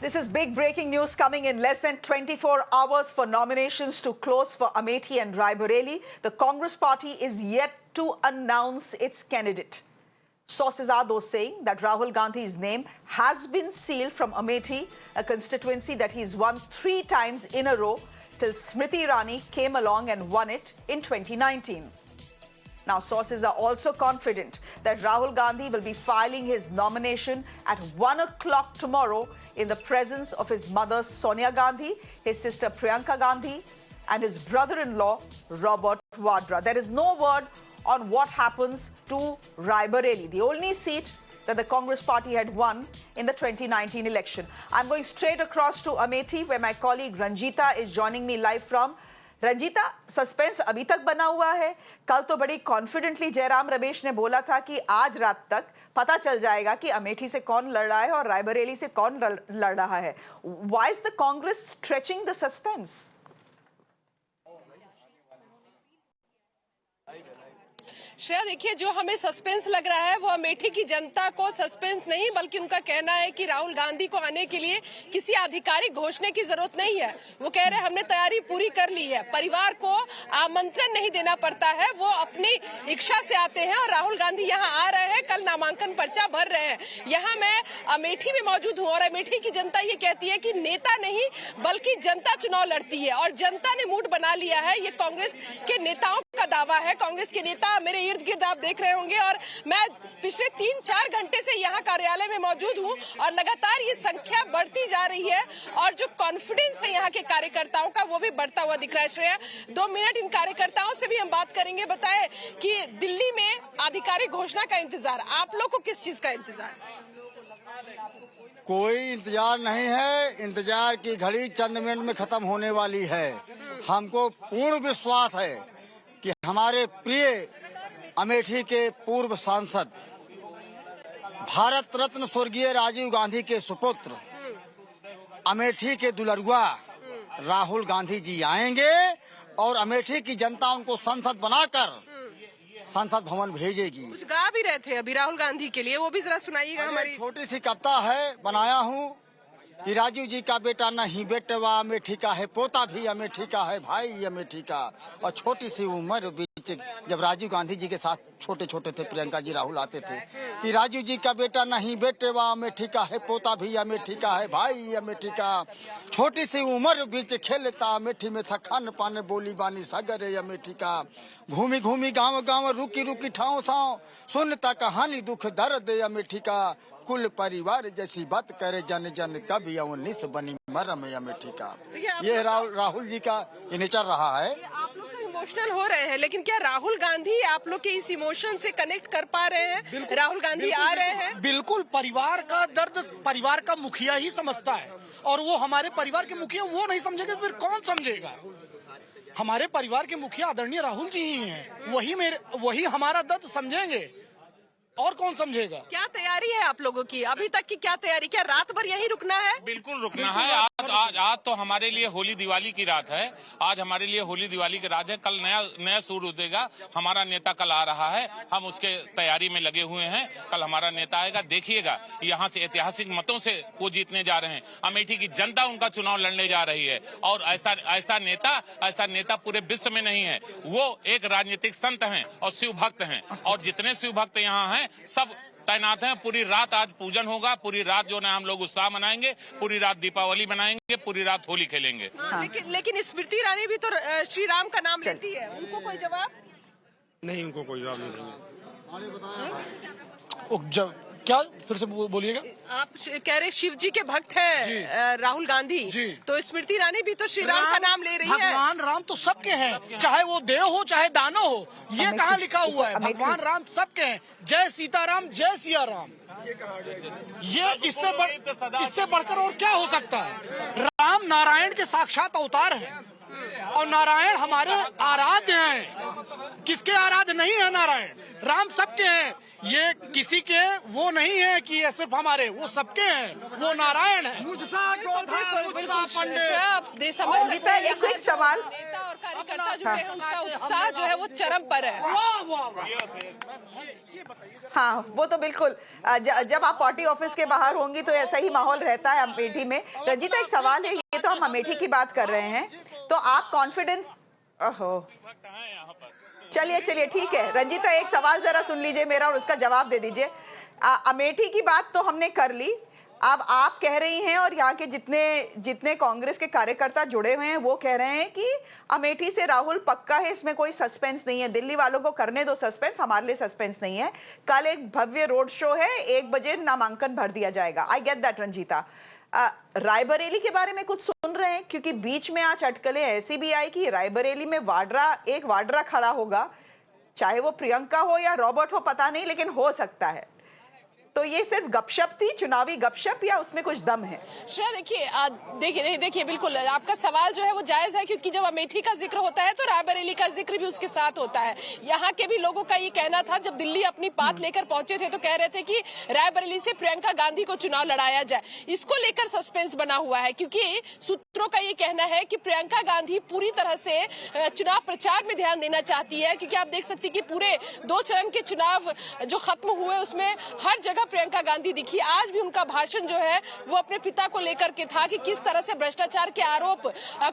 This is big breaking news coming in less than 24 hours for nominations to close for Amethi and Raebareli. The Congress party is yet to announce its candidate. Sources are those saying that Rahul Gandhi's name has been sealed from Amethi, a constituency that he's won 3 times in a row till Smriti Irani came along and won it in 2019. Now, sources are also confident that Rahul Gandhi will be filing his nomination at 1 o'clock tomorrow in the presence of his mother Sonia Gandhi, his sister Priyanka Gandhi, and his brother-in-law Robert Vadra. There is no word on what happens to Raebareli, the only seat that the Congress party had won in the 2019 election. I'm going straight across to Amethi, where my colleague Ranjita is joining me live from. Ranjita, suspense अभी तक बना हुआ है। कल तो बड़ी confidently Jairam Ramesh ने बोला था कि आज रात तक पता चल जाएगा कि अमेठी से कौन लड़ रहा है और रायबरेली से कौन लड़ रहा है। Why is the Congress stretching the suspense? Shreya, देखिए, जो हमें सस्पेंस लग रहा है वो अमेठी की जनता को सस्पेंस नहीं, बल्कि उनका कहना है कि राहुल गांधी को आने के लिए किसी आधिकारिक घोषणा की जरूरत नहीं है। वो कह रहे हैं हमने तैयारी पूरी कर ली है, परिवार को आमंत्रण नहीं देना पड़ता है, वो अपनी इच्छा से आते हैं और राहुल गांधी यहाँ आ रहे हैं, कल नामांकन पर्चा भर रहे हैं। यहाँ मैं अमेठी में मौजूद हूँ और अमेठी की जनता ये कहती है कि नेता नहीं बल्कि जनता चुनाव लड़ती है और जनता ने मूड बना लिया है। ये कांग्रेस के नेताओं का दावा है। कांग्रेस के नेता मेरे इर्द गिर्द आप देख रहे होंगे और मैं पिछले 3-4 घंटे से यहाँ कार्यालय में मौजूद हूँ और लगातार ये संख्या बढ़ती जा रही है और जो कॉन्फिडेंस है यहाँ के कार्यकर्ताओं का वो भी बढ़ता हुआ दिख रहा है। श्रेया, 2 मिनट इन कार्यकर्ताओं से भी हम बात करेंगे। बताएं कि दिल्ली में आधिकारिक घोषणा का इंतजार, आप लोग को किस चीज का इंतजार? कोई इंतजार नहीं है। इंतजार की घड़ी चंद मिनट में खत्म होने वाली है। हमको पूर्ण विश्वास है कि हमारे प्रिय अमेठी के पूर्व सांसद, भारत रत्न स्वर्गीय राजीव गांधी के सुपुत्र, अमेठी के दुलरुआ राहुल गांधी जी आएंगे और अमेठी की जनता उनको सांसद बनाकर संसद भवन भेजेगी। कुछ गा भी रहे थे अभी राहुल गांधी के लिए, वो भी जरा सुनाइएगा। हमारी छोटी सी कविता है, बनाया हूँ कि राजीव जी का बेटा नहीं बेटवा अमेठी का है, पोता भी अमेठी का है, भाई अमेठी का। और छोटी सी उम्र बीच जब राजीव गांधी जी के साथ छोटे छोटे थे, प्रियंका जी राहुल आते थे कि राजीव जी का बेटा नहीं बेटवा अमेठी का है, पोता भी अमेठी का है, भाई अमेठी का। छोटी सी उम्र बीच खेलता अमेठी में था, खान पान बोली बानी सागर अमेठी का। घूमी घूमी गाँव गाँव रुकी रुकी ठाव ठाव, सुनता कहानी दुख दर्द अमेठी का। कुल परिवार जैसी बात करे जन जन कभी अवनिस बनी मरम अमेठी का। ये राहुल जी का ये नेचर रहा है। आप लोग तो इमोशनल हो रहे हैं, लेकिन क्या राहुल गांधी आप लोग के इस इमोशन से कनेक्ट कर पा रहे हैं? राहुल गांधी आ रहे हैं। बिल्कुल, परिवार का दर्द परिवार का मुखिया ही समझता है और वो हमारे परिवार के मुखिया वो नहीं समझेगा फिर कौन समझेगा? हमारे परिवार के मुखिया आदरणीय राहुल जी ही हैं, वही हमारा दर्द समझेंगे और कौन समझेगा? क्या तैयारी है आप लोगों की अभी तक की? क्या तैयारी, क्या रात भर यहीं रुकना है? बिल्कुल रुकना है। आज तो हमारे लिए होली दिवाली की रात है। आज हमारे लिए होली दिवाली की रात है। कल नया सूर उठेगा। हमारा नेता कल आ रहा है, हम उसके तैयारी में लगे हुए हैं। कल हमारा नेता आएगा, देखिएगा यहाँ से ऐतिहासिक मतों से वो जीतने जा रहे हैं। अमेठी की जनता उनका चुनाव लड़ने जा रही है और ऐसा नेता पूरे विश्व में नहीं है। वो एक राजनीतिक संत हैं और शिव भक्त हैं और जितने शिव भक्त यहाँ हैं सब तैनात हैं। पूरी रात आज पूजन होगा, पूरी रात जो है हम लोग उत्साह मनाएंगे, पूरी रात दीपावली मनाएंगे, पूरी रात होली खेलेंगे। लेकिन स्मृति ईरानी भी तो श्री राम का नाम लेती है, उनको कोई जवाब नहीं? उनको कोई जवाब नहीं। क्या फिर से बोलिएगा? आप कह रहे शिव जी के भक्त हैं राहुल गांधी, तो स्मृति ईरानी भी तो श्री राम का नाम ले रही है। भगवान राम तो सबके हैं, चाहे वो देव हो चाहे दानव हो। ये कहाँ लिखा हुआ है? भगवान राम सबके हैं। जय सीताराम, जय सिया राम। ये इससे बढ़कर और क्या हो सकता है? राम नारायण के साक्षात अवतार हैं और नारायण हमारे आराध्य हैं। किसके आराध्य नहीं है नारायण? राम सबके हैं। ये किसी के वो नहीं है कि ये सिर्फ हमारे, वो सबके हैं, वो नारायण है। रंजीता, एक क्विक सवाल। नेता और कार्यकर्ता जुटे हैं, उनका उत्साह जो है वो चरम पर है। हाँ, वो तो बिल्कुल। जब आप पार्टी ऑफिस के बाहर होंगी तो ऐसा ही माहौल रहता है अमेठी में। रंजीता, एक सवाल है, ये तो हम अमेठी की बात कर रहे हैं, तो आप कॉन्फिडेंस, ओहो, चलिए ठीक है। रंजीता, एक सवाल जरा सुन लीजिए मेरा और उसका जवाब दे दीजिए। अमेठी की बात तो हमने कर ली, अब आप कह रही हैं और यहाँ के जितने कांग्रेस के कार्यकर्ता जुड़े हुए हैं वो कह रहे हैं कि अमेठी से राहुल पक्का है, इसमें कोई सस्पेंस नहीं है। दिल्ली वालों को करने दो सस्पेंस, हमारे लिए सस्पेंस नहीं है। कल एक भव्य रोड शो है, 1 बजे नामांकन भर दिया जाएगा। I get that Ranjita. Raebareli के बारे में कुछ सुन रहे हैं? क्योंकि बीच में आज अटकलें ऐसी भी आई कि रायबरेली में एक वाड्रा खड़ा होगा, चाहे वो प्रियंका हो या रॉबर्ट हो पता नहीं, लेकिन हो सकता है। तो ये सिर्फ गपशप थी, चुनावी गपशप, या उसमें कुछ दम है? श्रेया, देखिए बिल्कुल आपका सवाल जो है वो जायज है, क्योंकि जब अमेठी का जिक्र होता है तो रायबरेली का जिक्र भी उसके साथ होता है। यहाँ के भी लोगों का ये कहना था, जब दिल्ली अपनी बात लेकर पहुंचे थे तो कह रहे थे कि रायबरेली से प्रियंका गांधी को चुनाव लड़ाया जाए। इसको लेकर सस्पेंस बना हुआ है, क्योंकि सूत्रों का ये कहना है कि प्रियंका गांधी पूरी तरह से चुनाव प्रचार में ध्यान देना चाहती है, क्योंकि आप देख सकती कि पूरे 2 चरण के चुनाव जो खत्म हुए उसमें हर जगह प्रियंका गांधी दिखी। आज भी उनका भाषण जो है वो अपने पिता को लेकर के था कि किस तरह से भ्रष्टाचार के आरोप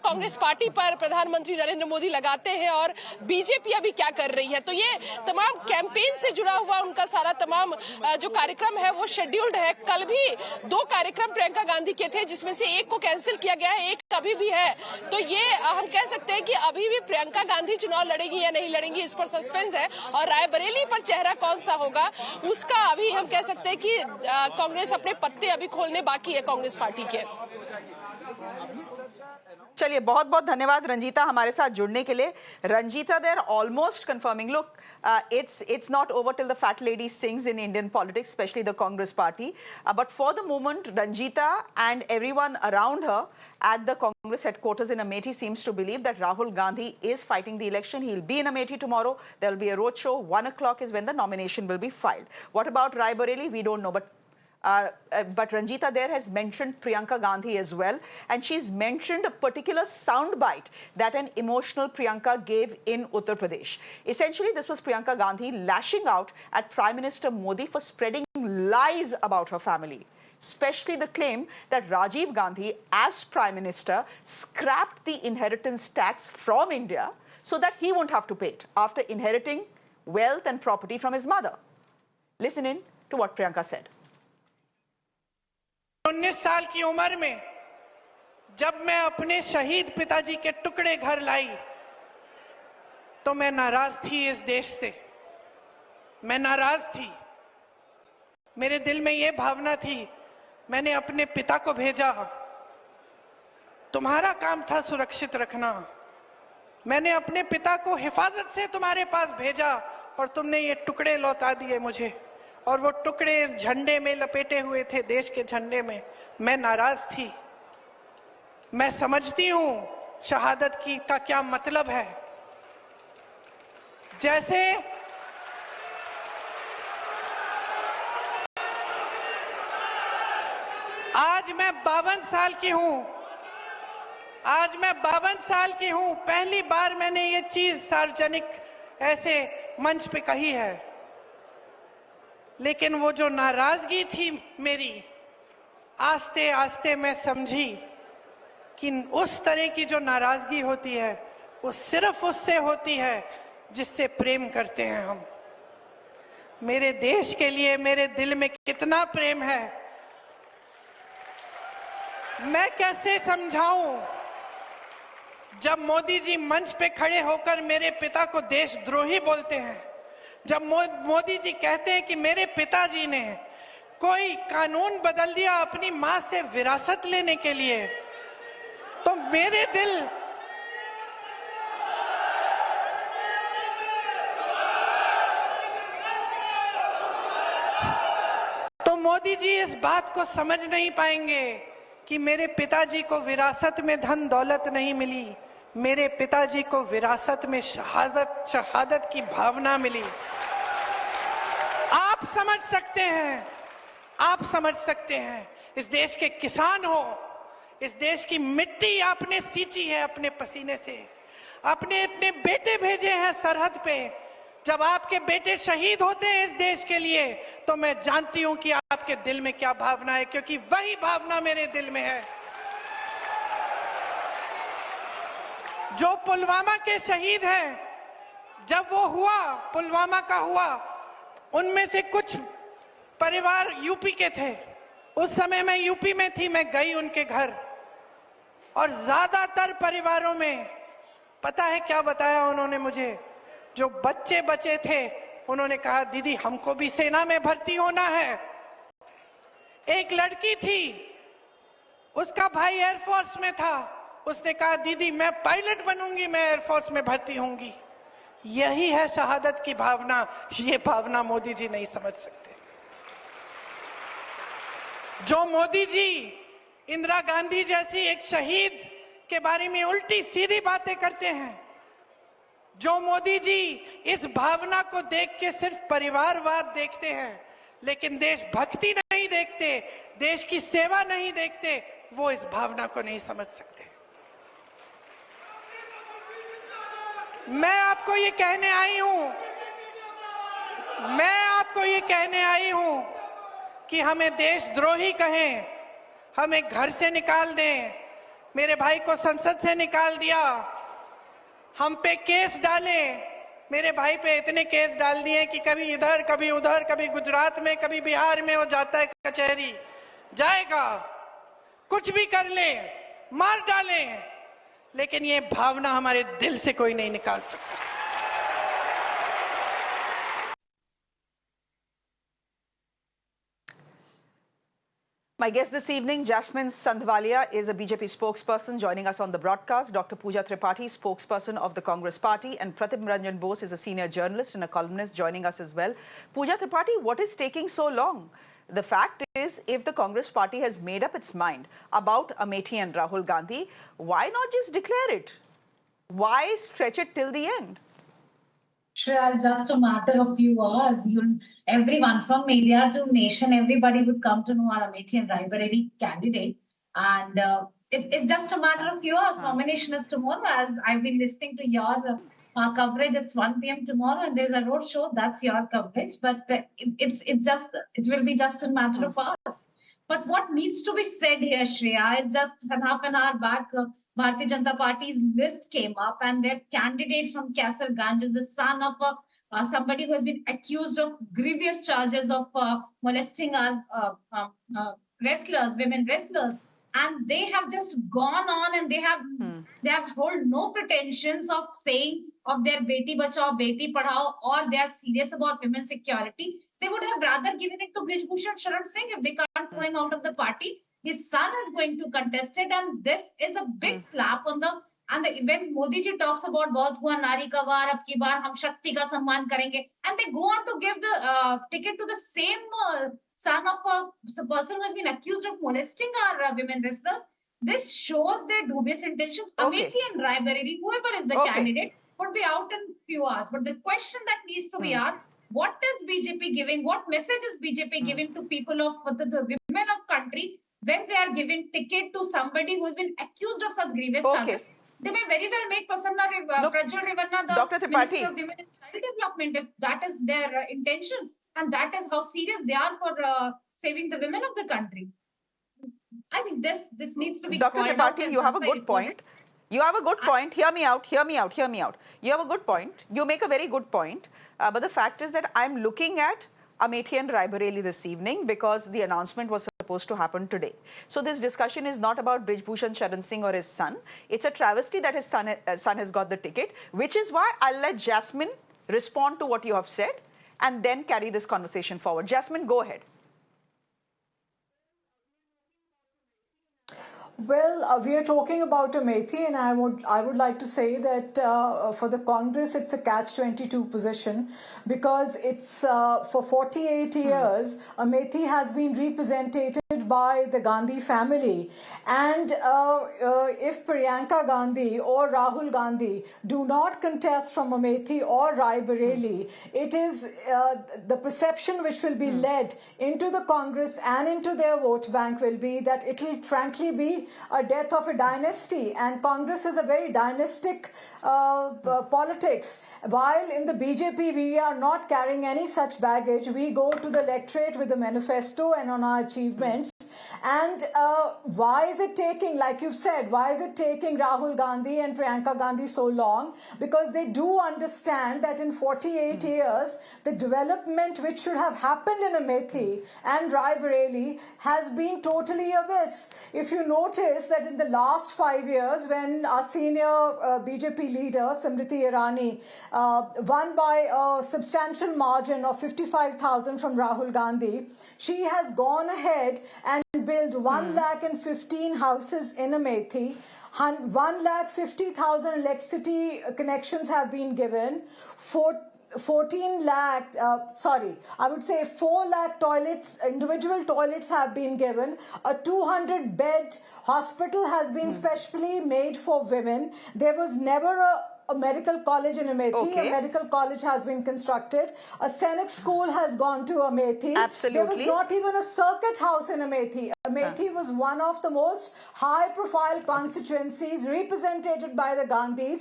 कांग्रेस पार्टी पर प्रधानमंत्री नरेंद्र मोदी लगाते हैं और बीजेपी अभी क्या कर रही है। तो ये तमाम कैंपेन से जुड़ा हुआ उनका सारा तमाम जो कार्यक्रम है वो शेड्यूल्ड है। कल भी 2 कार्यक्रम प्रियंका गांधी के थे, जिसमें से एक को कैंसिल किया गया है, एक अभी भी है। तो ये हम कह सकते हैं कि अभी भी प्रियंका गांधी चुनाव लड़ेगी या नहीं लड़ेंगी, इस पर सस्पेंस है। और रायबरेली पर चेहरा कौन सा होगा उसका अभी हम कह सकते हैं कि कांग्रेस अपने पत्ते अभी खोलने बाकी है कांग्रेस पार्टी के। चलिए, बहुत बहुत धन्यवाद रंजीता हमारे साथ जुड़ने के लिए। Ranjita, they are almost confirming. Look, it's not over till the fat lady sings in Indian politics, especially the Congress party. But for the moment, Ranjita and everyone around her at the Congress headquarters in Amethi seems to believe that Rahul Gandhi is fighting the election. He'll be in Amethi tomorrow. There will be a road show. 1 o'clock is when the nomination will be filed. What about Raebareli? We don't know. But Ranjita there has mentioned Priyanka Gandhi as well, and she's mentioned a particular soundbite that an emotional Priyanka gave in Uttar Pradesh. Essentially, this was Priyanka Gandhi lashing out at Prime Minister Modi for spreading lies about her family, especially the claim that Rajiv Gandhi, as Prime Minister, scrapped the inheritance tax from India so that he won't have to pay it after inheriting wealth and property from his mother. Listen in to what Priyanka said. 19 साल की उम्र में जब मैं अपने शहीद पिताजी के टुकड़े घर लाई तो मैं नाराज थी इस देश से। मैं नाराज थी, मेरे दिल में ये भावना थी। मैंने अपने पिता को भेजा, तुम्हारा काम था सुरक्षित रखना। मैंने अपने पिता को हिफाजत से तुम्हारे पास भेजा और तुमने ये टुकड़े लौटा दिए मुझे, और वो टुकड़े इस झंडे में लपेटे हुए थे, देश के झंडे में। मैं नाराज थी। मैं समझती हूं शहादत की का क्या मतलब है। जैसे आज मैं 52 साल की हूं, आज मैं 52 साल की हूं, पहली बार मैंने ये चीज सार्वजनिक ऐसे मंच पे कही है। लेकिन वो जो नाराजगी थी मेरी, आस्ते आस्ते मैं समझी कि उस तरह की जो नाराजगी होती है वो सिर्फ उससे होती है जिससे प्रेम करते हैं हम। मेरे देश के लिए मेरे दिल में कितना प्रेम है मैं कैसे समझाऊं। जब मोदी जी मंच पे खड़े होकर मेरे पिता को देशद्रोही बोलते हैं, जब मोदी जी कहते हैं कि मेरे पिताजी ने कोई कानून बदल दिया अपनी मां से विरासत लेने के लिए, तो मेरे दिल तो मोदी जी इस बात को समझ नहीं पाएंगे कि मेरे पिताजी को विरासत में धन दौलत नहीं मिली, मेरे पिताजी को विरासत में शहादत की भावना मिली। आप समझ सकते हैं, आप समझ सकते हैं, इस देश के किसान हो, इस देश की मिट्टी आपने सींची है अपने पसीने से, अपने अपने बेटे भेजे हैं सरहद पे। जब आपके बेटे शहीद होते हैं इस देश के लिए, तो मैं जानती हूं कि आपके दिल में क्या भावना है, क्योंकि वही भावना मेरे दिल में है। जो पुलवामा के शहीद हैं, जब वो हुआ, पुलवामा का हुआ, उनमें से कुछ परिवार यूपी के थे। उस समय मैं यूपी में थी, मैं गई उनके घर, और ज्यादातर परिवारों में पता है क्या बताया उन्होंने मुझे? जो बच्चे बचे थे, उन्होंने कहा दीदी हमको भी सेना में भर्ती होना है। एक लड़की थी, उसका भाई एयरफोर्स में था, उसने कहा दीदी मैं पायलट बनूंगी, मैं एयरफोर्स में भर्ती होंगी। यही है शहादत की भावना। ये भावना मोदी जी नहीं समझ सकते। जो मोदी जी इंदिरा गांधी जैसी एक शहीद के बारे में उल्टी सीधी बातें करते हैं, जो मोदी जी इस भावना को देख के सिर्फ परिवारवाद देखते हैं, लेकिन देशभक्ति नहीं देखते, देश की सेवा नहीं देखते, वो इस भावना को नहीं समझ सकते। मैं आपको ये कहने आई हूं कि हमें देशद्रोही कहें, हमें घर से निकाल दें, मेरे भाई को संसद से निकाल दिया, हम पे केस डाले, मेरे भाई पे इतने केस डाल दिए कि कभी इधर कभी उधर, कभी गुजरात में कभी बिहार में वो जाता है कचहरी, जाएगा, कुछ भी कर ले, मार डाले, लेकिन ये भावना हमारे दिल से कोई नहीं निकाल सकता। My guest this evening, Jasmine Sandhwalia, is a BJP spokesperson joining us on the broadcast. Dr. Pooja Tripathi, spokesperson of the Congress Party, and Pratim Ranjan Bose is a senior journalist and a columnist joining us as well. Pooja Tripathi, what is taking so long? The fact is, if the Congress Party has made up its mind about Amethi and Rahul Gandhi, why not just declare it? Why stretch it till the end? Shreya, it's just a matter of few hours. Everyone from media to nation, everybody would come to know our Amethi and Raebareli candidate. And it's just a matter of few hours. Nomination is tomorrow. As I've been listening to your coverage, it's 1 p.m. tomorrow, and there's a road show. That's your coverage. But it will be just a matter of hours. But what needs to be said here, Shreya, is just half an hour back, Bharatiya Janata Party's list came up, and their candidate from Kasarganj is the son of somebody who has been accused of grievous charges of molesting our wrestlers, women wrestlers. And they have just gone on, and they have hold no pretensions of saying of their Beti Bachao, Beti Padhao, or they are serious about women's security. They would have rather given it to Brij Bhushan Sharan Singh if they can't throw him out of the party. His son is going to contest it, and this is a big slap on the. And when Modi ji talks about "Bahut hua nari ka var, ab ki baar hum Shakti ka samman karenge," and they go on to give the ticket to the same son of a person who has been accused of molesting our women wrestlers, this shows their dubious intentions. Okay. Amethi and Raebareli, whoever is the candidate, would be out in few hours. But the question that needs to be asked: what is BJP giving? What message is BJP giving to people of the women of country when they are giving ticket to somebody who has been accused of such grievous charges? They may very well make Prajwal Revanna the Dr. Tripathi. Minister of Women and Child Development if that is their intentions, and that is how serious they are for saving the women of the country. I think this needs to be Dr. called out. Tripathi, you have a good point. You have a good point. Hear me out. You have a good point. You make a very good point. But the fact is that I'm looking at Amethi and Raebareli this evening because the announcement was supposed to happen today. So this discussion is not about Brij Bhushan Sharan Singh or his son. It's a travesty that his son has got the ticket, which is why I'll let Jasmine respond to what you have said and then carry this conversation forward. Jasmine, go ahead. Well, we are talking about Amethi, and I would like to say that for the Congress, it's a catch-22 position because it's for 48 years, Amethi has been represented by the Gandhi family. And if Priyanka Gandhi or Rahul Gandhi do not contest from Amethi or Raebareli, it is the perception which will be led into the Congress and into their vote bank will be that it will frankly be a death of a dynasty, and Congress is a very dynastic politics. While in the BJP we are not carrying any such baggage, we go to the electorate with a manifesto and on our achievements. And why is it taking, like you've said, why is it taking Rahul Gandhi and Priyanka Gandhi so long? Because they do understand that in 48 years, the development which should have happened in Amethi and Raebareli has been totally amiss. If you notice that in the last 5 years, when our senior BJP leader, Smriti Irani, won by a substantial margin of 55,000 from Rahul Gandhi, she has gone ahead and built 1,15,000 houses in Amethi. 1,50,000 electricity connections have been given. 14 lakh, I would say 4 lakh toilets, individual toilets have been given. A 200-bed hospital has been specially made for women. There was never a medical college in Amethi. Okay. A medical college has been constructed. A Senate school has gone to Amethi. Absolutely. There was not even a circuit house in Amethi. Amethi was one of the most high-profile constituencies represented by the Gandhis.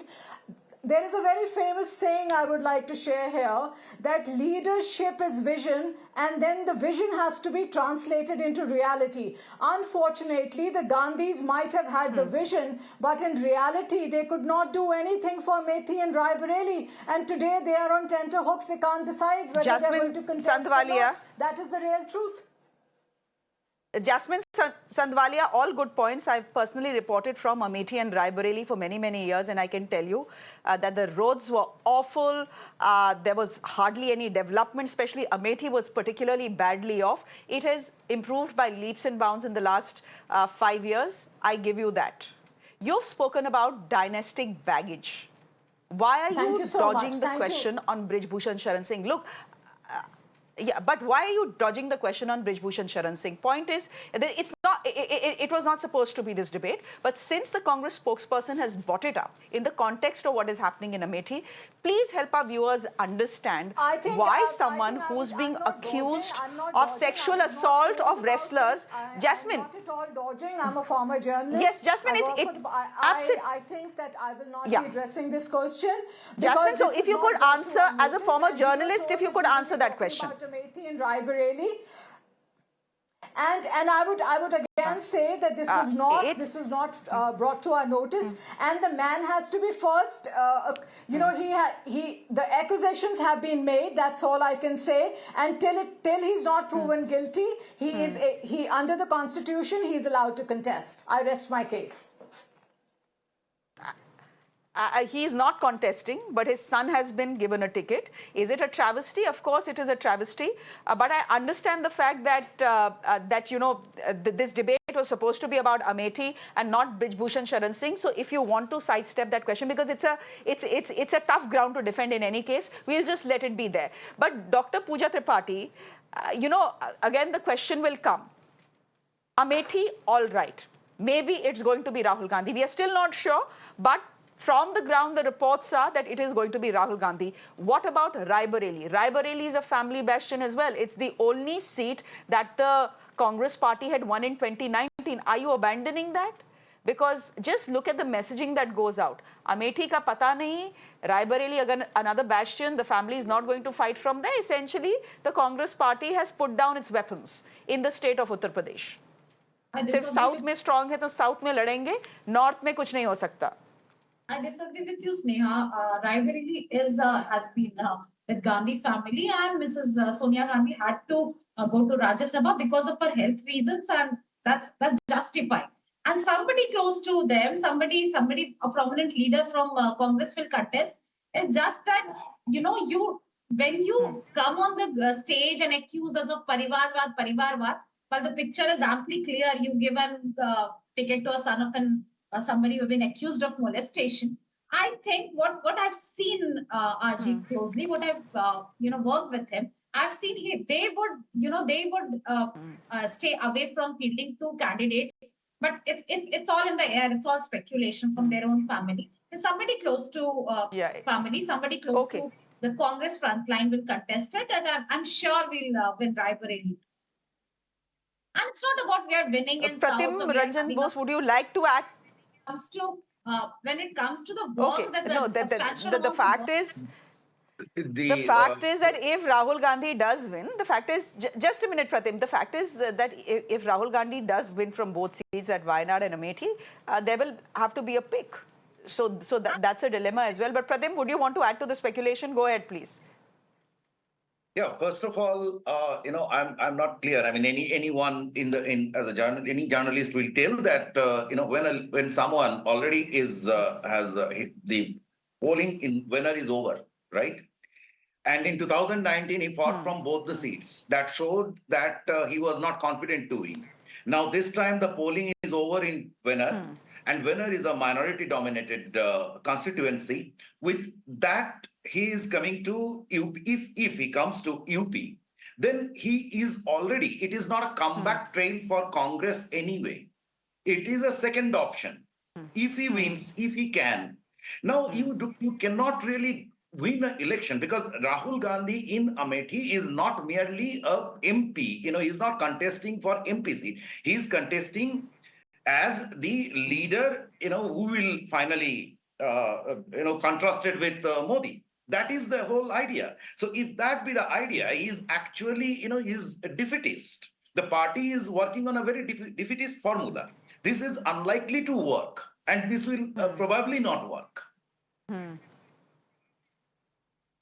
There is a very famous saying I would like to share here, that leadership is vision, and then the vision has to be translated into reality. Unfortunately, the Gandhis might have had the vision, but in reality, they could not do anything for Amethi and Raebareli. And today, they are on tenterhooks. They can't decide whether Jasmine they're going to contest or Sandwalia. not. That is the real truth. Jasmine Sandwalia, all good points. I've personally reported from Amethi and Raebareli for many, many years, and I can tell you that the roads were awful. There was hardly any development, especially Amethi was particularly badly off. It has improved by leaps and bounds in the last 5 years. I give you that. You've spoken about dynastic baggage. Why are Thank you you so dodging much. the Thank you. question on Brij Bhushan Sharan Singh? Look, yeah, but why are you dodging the question on Brij Bhushan Sharan Singh? Point is, it's not. It was not supposed to be this debate. But since the Congress spokesperson has brought it up in the context of what is happening in Amethi, please help our viewers understand why someone who's being accused of sexual assault of wrestlers. Jasmine, I'm not at all dodging. I'm a former journalist. Yes, Jasmine, I think that I will not be addressing this question. Jasmine, so this if is you not could brought to answer our as a notice, former and you were journalist, told if you that could we answer were that talking question. about Amethi and Raebareli. And I would again say that this was not brought to our notice, and the man has to be first. The accusations have been made. That's all I can say. And till he's not proven guilty, he under the Constitution he is allowed to contest. I rest my case. He is not contesting, but his son has been given a ticket. Is it a travesty? Of course, it is a travesty. But I understand the fact that this debate was supposed to be about Amethi and not Brij Bhushan Sharan Singh. So if you want to sidestep that question, because it's a tough ground to defend in any case, we'll just let it be there. But Dr. Pooja Tripathi, again the question will come. Amethi, all right. Maybe it's going to be Rahul Gandhi. We are still not sure, but from the ground, the reports are that it is going to be Rahul Gandhi. What about Raebareli? Raebareli is a family bastion as well. It's the only seat that the Congress party had won in 2019. Are you abandoning that? Because just look at the messaging that goes out. Amethi ka pata nahi, Raebareli again another bastion, the family is not going to fight from there. Essentially, the Congress party has put down its weapons in the state of Uttar Pradesh. सिर्फ south में strong है तो south में लड़ेंगे, north में कुछ नहीं हो सकता. I disagree with you, Sneha. Raebareli has been with Gandhi family, and Mrs. Sonia Gandhi had to go to Rajya Sabha because of her health reasons, and that's justified. And somebody close to them, somebody, a prominent leader from Congress will contest. It's just that when you come on the stage and accuse us of Parivarvad, but the picture is amply clear. You've given ticket to a son of somebody who has been accused of molestation. I think what I've seen Ajit closely, what I've worked with him, I've seen they would stay away from fielding two candidates, but it's all in the air. It's all speculation from their own family. There's somebody close to family, somebody close Okay. to the Congress frontline will contest it, and I'm sure we'll win Raebareli. And it's not about we are winning in Pratim South. So we are Ranjan having Bose, would you like to add? comes to when it comes to the work Okay, that no, substantial the amount of fact work is, The the fact is that if Rahul Gandhi does win, the fact is, just a minute, Pratim, the fact is that if Rahul Gandhi does win from both seats at Wayanad and Amethi, there will have to be a pick. So that's a dilemma as well. But Pratim, would you want to add to the speculation? Go ahead, please. Yeah, first of all, I'm not clear. I mean, anyone any journalist will tell that when someone already has the polling in winner is over, right? And in 2019, he fought from both the seats. That showed that he was not confident to win. Now, this time the polling is over in winner, and winner is a minority-dominated constituency. With that, he is coming to UP. If he comes to UP, then he is already. It is not a comeback train for Congress anyway. It is a second option. If he wins, if he can. Now, you cannot really win an election because Rahul Gandhi in Amethi is not merely a MP. He's not contesting for MP seat. He's contesting as the leader, who will finally, contrasted with Modi. That is the whole idea. So if that be the idea, he is actually, he's a defeatist. The party is working on a very defeatist formula. This is unlikely to work, and this will probably not work.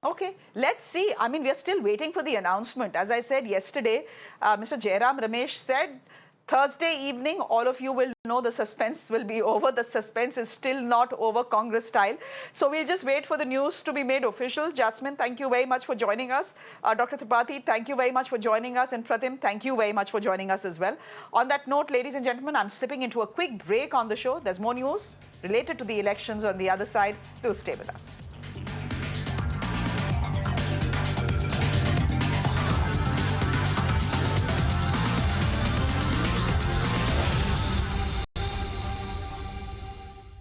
Okay, let's see. I mean, we are still waiting for the announcement. As I said yesterday, Mr. Jairam Ramesh said Thursday evening, all of you will know the suspense will be over. The suspense is still not over, Congress style. So we'll just wait for the news to be made official. Jasmine, thank you very much for joining us. Dr. Tripathi, thank you very much for joining us. And Pratim, thank you very much for joining us as well. On that note, ladies and gentlemen, I'm slipping into a quick break on the show. There's more news related to the elections on the other side. Do stay with us.